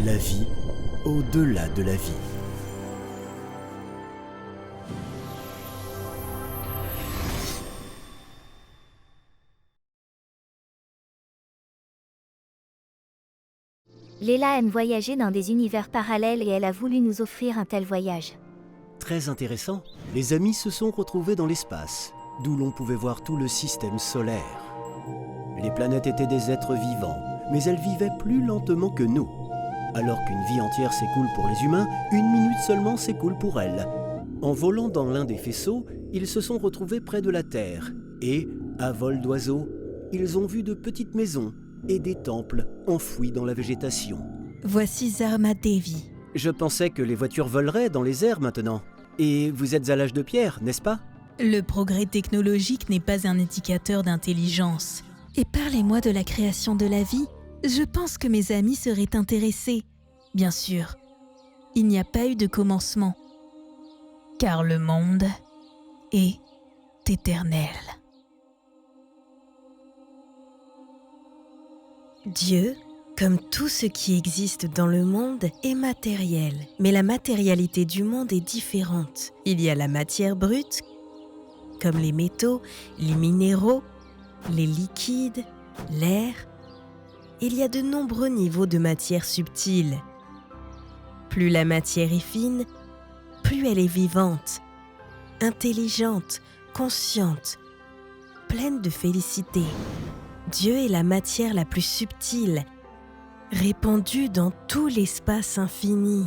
la vie au-delà de la vie. Léla aime voyager dans des univers parallèles et elle a voulu nous offrir un tel voyage. Très intéressant, les amis se sont retrouvés dans l'espace, d'où l'on pouvait voir tout le système solaire. Les planètes étaient des êtres vivants, mais elles vivaient plus lentement que nous. Alors qu'une vie entière s'écoule pour les humains, 1 minute seulement s'écoule pour elles. En volant dans l'un des faisceaux, ils se sont retrouvés près de la Terre et, à vol d'oiseau, ils ont vu de petites maisons et des temples enfouis dans la végétation. Voici Zarma Devi. Je pensais que les voitures voleraient dans les airs maintenant. Et vous êtes à l'âge de pierre, n'est-ce pas? Le progrès technologique n'est pas un indicateur d'intelligence. Et parlez-moi de la création de la vie. Je pense que mes amis seraient intéressés. Bien sûr, il n'y a pas eu de commencement, car le monde est éternel. Dieu, comme tout ce qui existe dans le monde, est matériel. Mais la matérialité du monde est différente. Il y a la matière brute, comme les métaux, les minéraux, les liquides, l'air. Il y a de nombreux niveaux de matière subtile. Plus la matière est fine, plus elle est vivante, intelligente, consciente, pleine de félicité. Dieu est la matière la plus subtile, répandue dans tout l'espace infini.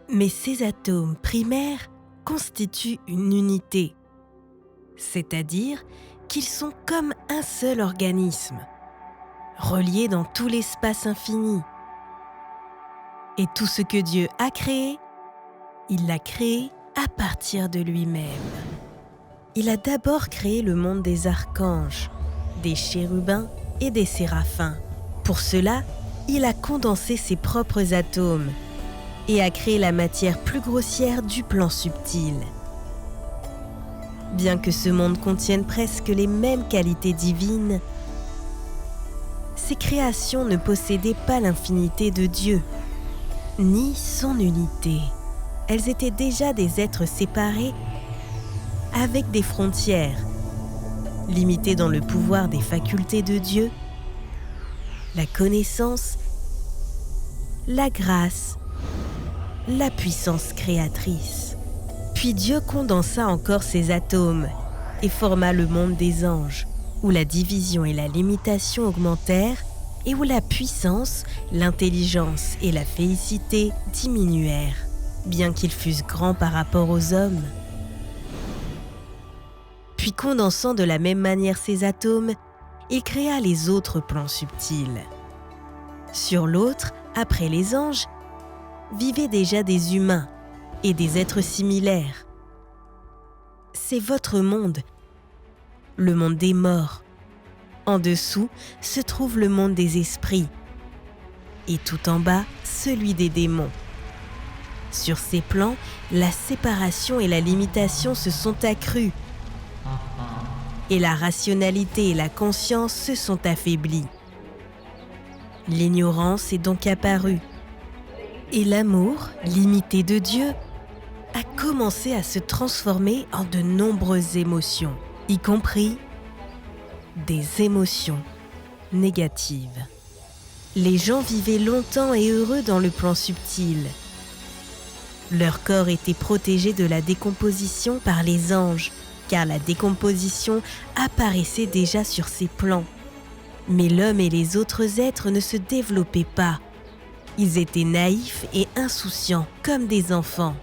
Mais ces atomes primaires constituent une unité, c'est-à-dire qu'ils sont comme un seul organisme, reliés dans tout l'espace infini. Et tout ce que Dieu a créé, il l'a créé à partir de lui-même. Il a d'abord créé le monde des archanges, des chérubins et des séraphins. Pour cela, il a condensé ses propres atomes et a créé la matière plus grossière du plan subtil. Bien que ce monde contienne presque les mêmes qualités divines, ces créations ne possédaient pas l'infinité de Dieu, ni son unité. Elles étaient déjà des êtres séparés avec des frontières, limités dans le pouvoir des facultés de Dieu, la connaissance, la grâce, la puissance créatrice. Puis Dieu condensa encore ces atomes et forma le monde des anges, où la division et la limitation augmentèrent et où la puissance, l'intelligence et la félicité diminuèrent, bien qu'ils fussent grands par rapport aux hommes. Puis condensant de la même manière ces atomes, il créa les autres plans subtils. Sur l'autre, après les anges, vivaient déjà des humains et des êtres similaires. C'est votre monde, le monde des morts. En dessous se trouve le monde des esprits et tout en bas, celui des démons. Sur ces plans, la séparation et la limitation se sont accrues et la rationalité et la conscience se sont affaiblies. L'ignorance est donc apparue et l'amour, limité de Dieu, a commencé à se transformer en de nombreuses émotions, y compris des émotions négatives. Les gens vivaient longtemps et heureux dans le plan subtil. Leur corps était protégé de la décomposition par les anges, car la décomposition apparaissait déjà sur ces plans. Mais l'homme et les autres êtres ne se développaient pas. Ils étaient naïfs et insouciants, comme des enfants.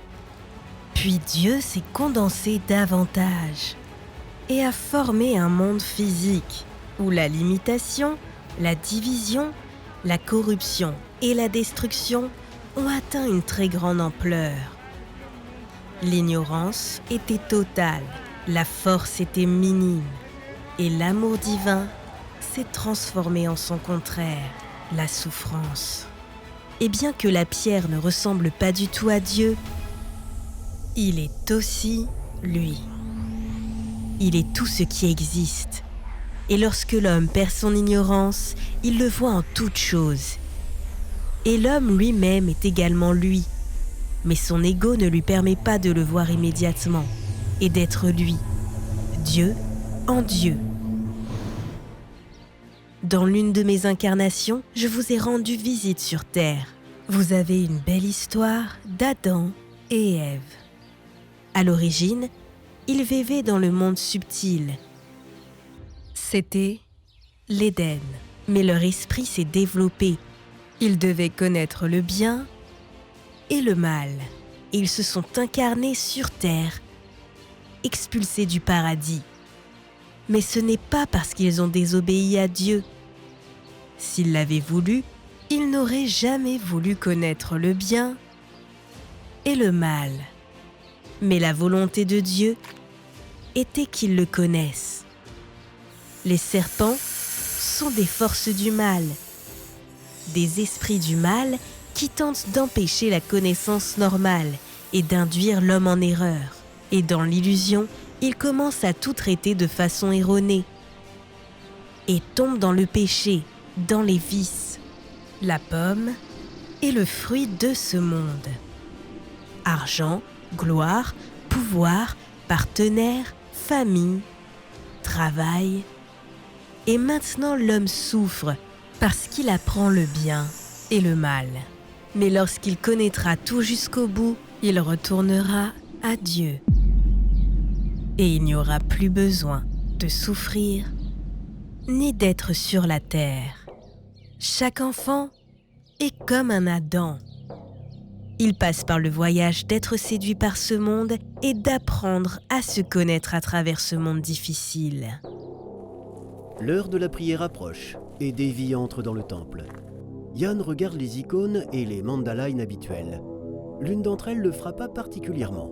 Puis Dieu s'est condensé davantage et a formé un monde physique où la limitation, la division, la corruption et la destruction ont atteint une très grande ampleur. L'ignorance était totale, la force était minime et l'amour divin s'est transformé en son contraire, la souffrance. Et bien que la pierre ne ressemble pas du tout à Dieu, il est aussi lui. Il est tout ce qui existe. Et lorsque l'homme perd son ignorance, il le voit en toutes choses. Et l'homme lui-même est également lui. Mais son ego ne lui permet pas de le voir immédiatement et d'être lui, Dieu en Dieu. Dans l'une de mes incarnations, je vous ai rendu visite sur Terre. Vous avez une belle histoire d'Adam et Ève. À l'origine, ils vivaient dans le monde subtil. C'était l'Éden, mais leur esprit s'est développé. Ils devaient connaître le bien et le mal. Ils se sont incarnés sur Terre, expulsés du paradis. Mais ce n'est pas parce qu'ils ont désobéi à Dieu. S'ils l'avaient voulu, ils n'auraient jamais voulu connaître le bien et le mal. Mais la volonté de Dieu était qu'ils le connaissent. Les serpents sont des forces du mal, des esprits du mal qui tentent d'empêcher la connaissance normale et d'induire l'homme en erreur. Et dans l'illusion, ils commencent à tout traiter de façon erronée et tombent dans le péché, dans les vices. La pomme est le fruit de ce monde. Argent, gloire, pouvoir, partenaire, famille, travail. Et maintenant l'homme souffre parce qu'il apprend le bien et le mal. Mais lorsqu'il connaîtra tout jusqu'au bout, il retournera à Dieu. Et il n'y aura plus besoin de souffrir ni d'être sur la terre. Chaque enfant est comme un Adam. Il passe par le voyage d'être séduit par ce monde et d'apprendre à se connaître à travers ce monde difficile. L'heure de la prière approche et Devi entre dans le temple. Yann regarde les icônes et les mandalas inhabituels. L'une d'entre elles le frappa particulièrement.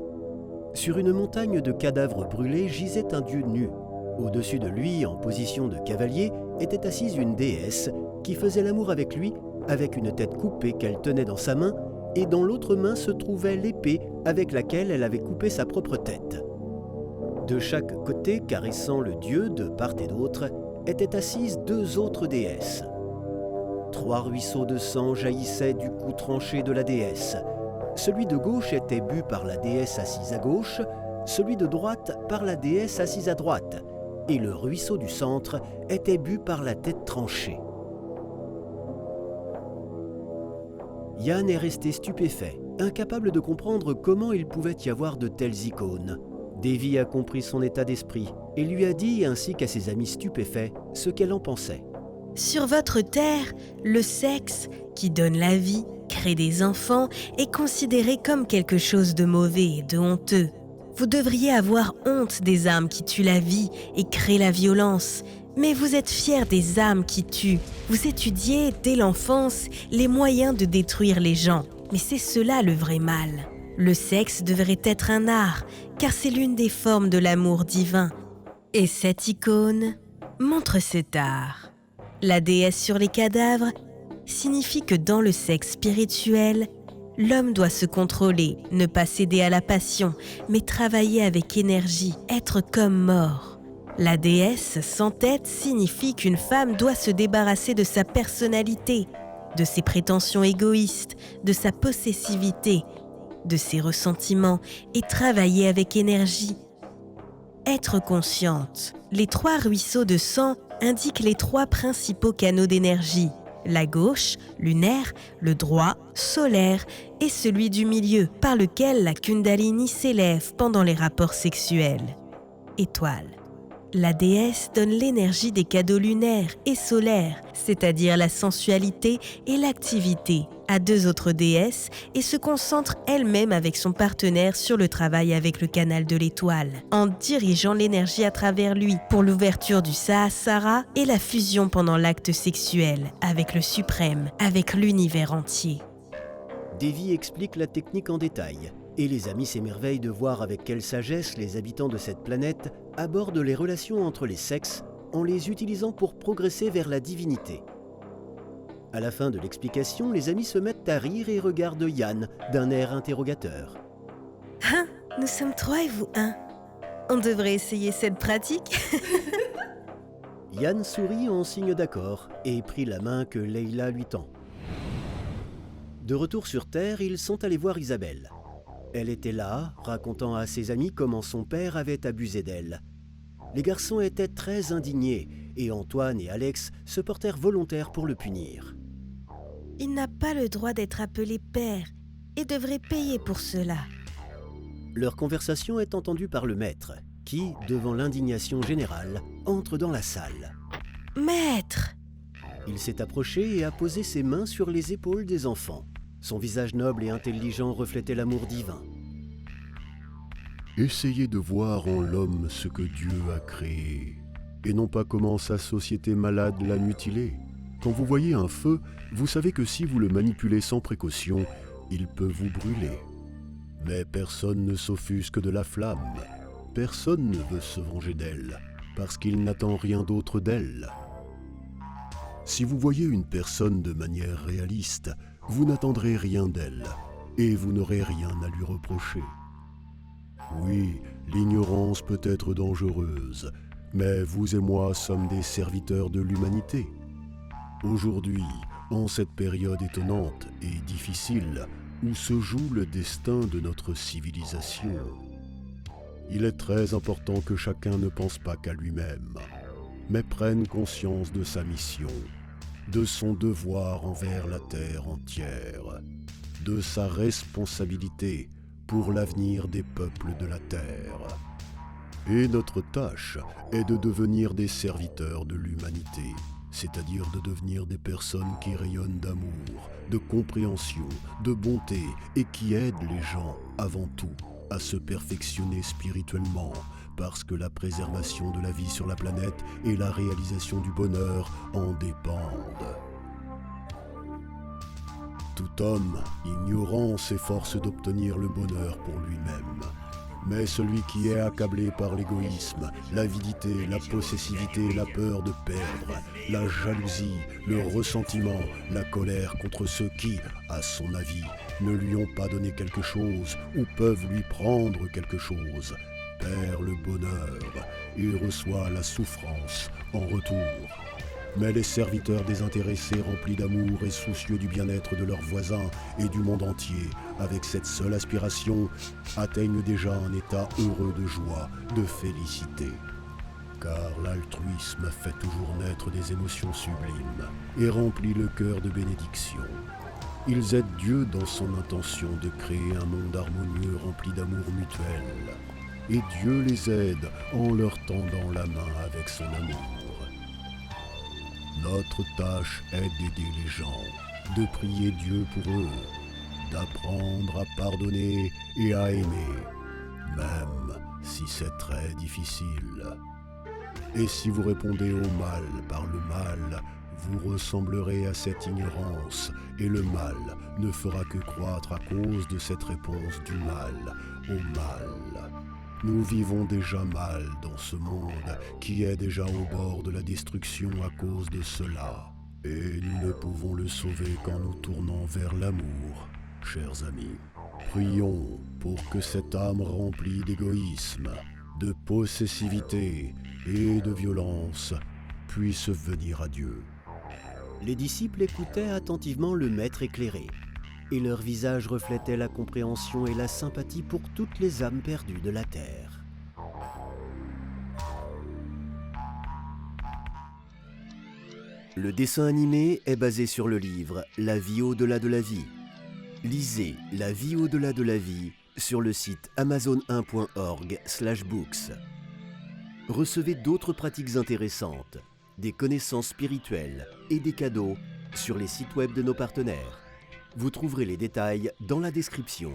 Sur une montagne de cadavres brûlés gisait un dieu nu. Au-dessus de lui, en position de cavalier, était assise une déesse qui faisait l'amour avec lui, avec une tête coupée qu'elle tenait dans sa main, et dans l'autre main se trouvait l'épée avec laquelle elle avait coupé sa propre tête. De chaque côté, caressant le dieu de part et d'autre, étaient assises deux autres déesses. 3 ruisseaux de sang jaillissaient du cou tranché de la déesse. Celui de gauche était bu par la déesse assise à gauche, celui de droite par la déesse assise à droite, et le ruisseau du centre était bu par la tête tranchée. Yann est resté stupéfait, incapable de comprendre comment il pouvait y avoir de telles icônes. Devi a compris son état d'esprit et lui a dit, ainsi qu'à ses amis stupéfaits, ce qu'elle en pensait. Sur votre terre, le sexe, qui donne la vie, crée des enfants, est considéré comme quelque chose de mauvais et de honteux. Vous devriez avoir honte des âmes qui tuent la vie et créent la violence. Mais vous êtes fiers des âmes qui tuent. Vous étudiez, dès l'enfance, les moyens de détruire les gens. Mais c'est cela le vrai mal. Le sexe devrait être un art, car c'est l'une des formes de l'amour divin. Et cette icône montre cet art. La déesse sur les cadavres signifie que dans le sexe spirituel, l'homme doit se contrôler, ne pas céder à la passion, mais travailler avec énergie, être comme mort. La déesse sans tête signifie qu'une femme doit se débarrasser de sa personnalité, de ses prétentions égoïstes, de sa possessivité, de ses ressentiments et travailler avec énergie. Être consciente. Les 3 ruisseaux de sang indiquent les 3 principaux canaux d'énergie. La gauche, lunaire, le droit, solaire, et celui du milieu, par lequel la Kundalini s'élève pendant les rapports sexuels. Étoile. La déesse donne l'énergie des cadeaux lunaires et solaires, c'est-à-dire la sensualité et l'activité, à 2 autres déesses et se concentre elle-même avec son partenaire sur le travail avec le canal de l'étoile, en dirigeant l'énergie à travers lui pour l'ouverture du Sahasrara et la fusion pendant l'acte sexuel avec le suprême, avec l'univers entier. Devi explique la technique en détail, et les amis s'émerveillent de voir avec quelle sagesse les habitants de cette planète abordent les relations entre les sexes en les utilisant pour progresser vers la divinité. À la fin de l'explication, les amis se mettent à rire et regardent Yann d'un air interrogateur. « Hein, nous sommes 3 et vous 1. On devrait essayer cette pratique ?» Yann sourit en signe d'accord et prit la main que Leila lui tend. De retour sur Terre, ils sont allés voir Isabelle. Elle était là, racontant à ses amis comment son père avait abusé d'elle. Les garçons étaient très indignés et Antoine et Alex se portèrent volontaires pour le punir. Il n'a pas le droit d'être appelé père et devrait payer pour cela. Leur conversation est entendue par le maître, qui, devant l'indignation générale, entre dans la salle. Maître! Il s'est approché et a posé ses mains sur les épaules des enfants. Son visage noble et intelligent reflétait l'amour divin. Essayez de voir en l'homme ce que Dieu a créé, et non pas comment sa société malade l'a mutilé. Quand vous voyez un feu, vous savez que si vous le manipulez sans précaution, il peut vous brûler. Mais personne ne s'offusque de la flamme. Personne ne veut se venger d'elle, parce qu'il n'attend rien d'autre d'elle. Si vous voyez une personne de manière réaliste, vous n'attendrez rien d'elle, et vous n'aurez rien à lui reprocher. Oui, l'ignorance peut être dangereuse, mais vous et moi sommes des serviteurs de l'humanité. Aujourd'hui, en cette période étonnante et difficile, où se joue le destin de notre civilisation, il est très important que chacun ne pense pas qu'à lui-même, mais prenne conscience de sa mission, de son devoir envers la terre entière, de sa responsabilité pour l'avenir des peuples de la terre. Et notre tâche est de devenir des serviteurs de l'humanité, c'est-à-dire de devenir des personnes qui rayonnent d'amour, de compréhension, de bonté et qui aident les gens avant tout à se perfectionner spirituellement, parce que la préservation de la vie sur la planète et la réalisation du bonheur en dépendent. Tout homme ignorant s'efforce d'obtenir le bonheur pour lui-même. Mais celui qui est accablé par l'égoïsme, l'avidité, la possessivité, la peur de perdre, la jalousie, le ressentiment, la colère contre ceux qui, à son avis, ne lui ont pas donné quelque chose ou peuvent lui prendre quelque chose, perd le bonheur et reçoit la souffrance en retour. Mais les serviteurs désintéressés, remplis d'amour et soucieux du bien-être de leurs voisins et du monde entier, avec cette seule aspiration, atteignent déjà un état heureux de joie, de félicité. Car l'altruisme fait toujours naître des émotions sublimes et remplit le cœur de bénédictions. Ils aident Dieu dans son intention de créer un monde harmonieux rempli d'amour mutuel. Et Dieu les aide en leur tendant la main avec son amour. Notre tâche est d'aider les gens, de prier Dieu pour eux, d'apprendre à pardonner et à aimer, même si c'est très difficile. Et si vous répondez au mal par le mal, vous ressemblerez à cette ignorance, et le mal ne fera que croître à cause de cette réponse du mal au mal. Nous vivons déjà mal dans ce monde qui est déjà au bord de la destruction à cause de cela. Et nous ne pouvons le sauver qu'en nous tournant vers l'amour, chers amis. Prions pour que cette âme remplie d'égoïsme, de possessivité et de violence puisse venir à Dieu. Les disciples écoutaient attentivement le maître éclairé, et leurs visages reflétaient la compréhension et la sympathie pour toutes les âmes perdues de la terre. Le dessin animé est basé sur le livre « La vie au-delà de la vie ». Lisez « La vie au-delà de la vie » sur le site amazon1.org/books. Recevez d'autres pratiques intéressantes, des connaissances spirituelles et des cadeaux sur les sites web de nos partenaires. Vous trouverez les détails dans la description.